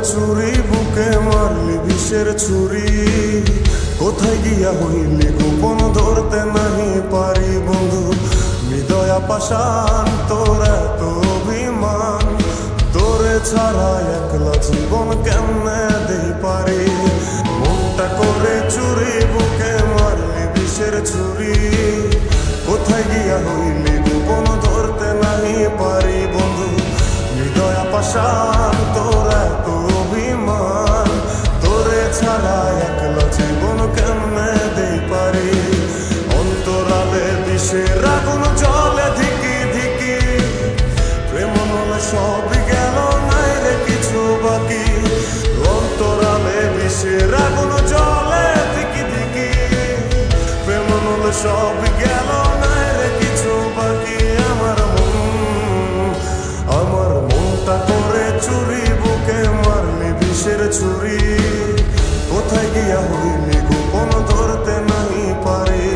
চুরি বুকে মারলি বিষের ছুরি, কোথায় গিয়া হইলি গোপন ধরতে নাহি পারি বন্ধু। হৃদয়া পাষাণ তোর এত অভিমান, তোরে ছাড়া একলা জীবন কেমনে দেই পারি। মনটা করে চুরি বুকে মারলি বিষের ছুরি, কোথায় গিয়া হইলি গোপন ধরতে নাহি পারি বন্ধু। হৃদয়া পাষাণ তোর এত অভিমান, তোরে ছাড়া একলা জীবন কেমনে দেই পারি। অন্তরালে বিষের আগুন জ্বলে ধিকি ধিকি, প্রেম নলে সবই গেল নাই রে কিছু বাকি। অন্তরালে বিষের আগুন জ্বলে ধিকি ধিকি, প্রেম নলে সবই গেল নাই রে কিছু বাকি। আমার মনটা করে চুরি বুকে মারলি বিষের ছুরি, কোথায় গিয়া হইলি গোপন ধরতে নাহি পারি।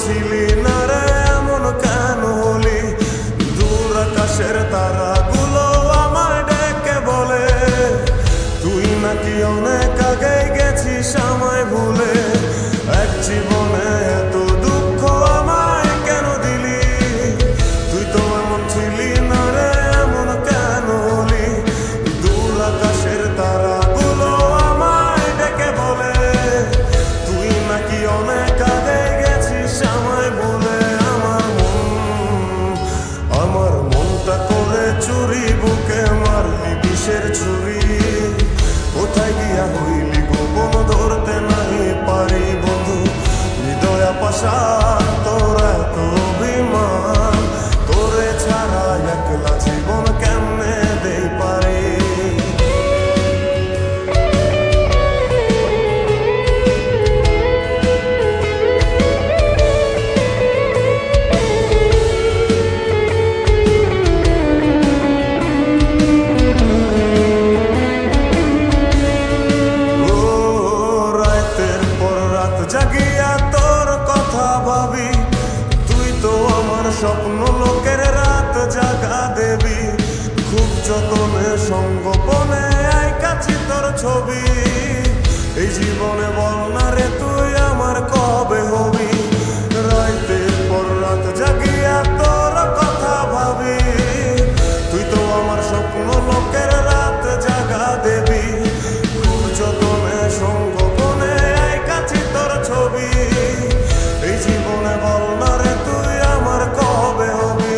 ছিলি না রে এমন কেন হলি, দূর আকাশের তারাগুলো আমায় ডেকে বলে, তুই নাকি অনেক আগে গেছিস আমায় ভুলে। এক জীবনে এত দুঃখ আমায় কেন দিলি, তুই তো এমন ছিলি না রে এমন কেন হলি। দূর আকাশের তারাগুলো আমায় ডেকে বলে, তুই নাকি অনেক আগে আমায় বলে। আমার মনটা করে চুরি বুকে মারলি বিষের ছুরি, কোথায় গিয়া হইলি গোপন ধরতে নাহি পারি বন্ধু। হৃদয়া পাষাণ তোর এত অভিমান, তোরে ছাড়া একলা জীবন কেমনে দেই পারি। জাগিয়া তোর কথা ভাবি, তুই তো আমার স্বপ্ন লোকের রাত জাগা দেবী। খুব যতনে সঙ্গোপনে আইকাছি তোর ছবি, এই জীবনে বল না রে তুই আমার কবে হবি। রাতের পর রাত জাগিয়া তোর কথা ভাবি, তুই তো আমার স্বপ্ন লোকের রাত জাগা দেবী। খুব যতনে সঙ্গোপনে আইকাছি তোর ছবি, এই জীবনে বল না রে তুই আমার কবে হবি।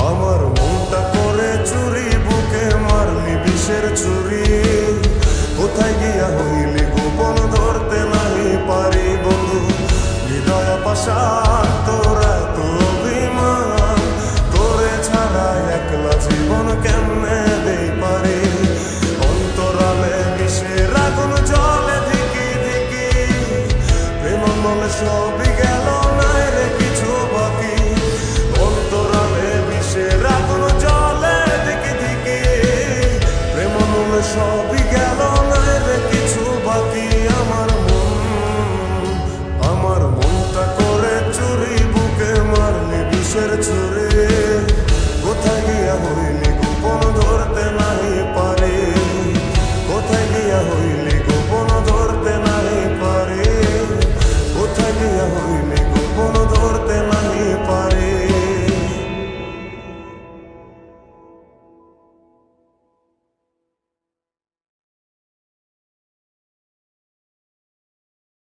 আমার মনটা করে চুরি বুকে মারলি বিষের ছুরি, কোথায় গিয়া হইলি গোপন ধরতে নাহি পারি বন্ধু। হৃদয়া পাষাণ তোর এত অভিমান, তোরে ছাড়া একলা জীবন কেমনে দেই পারি। অন্তরালে বিষের আগুন জ্বলে ধিকি ধিকি, প্রেম বলে সবই গেল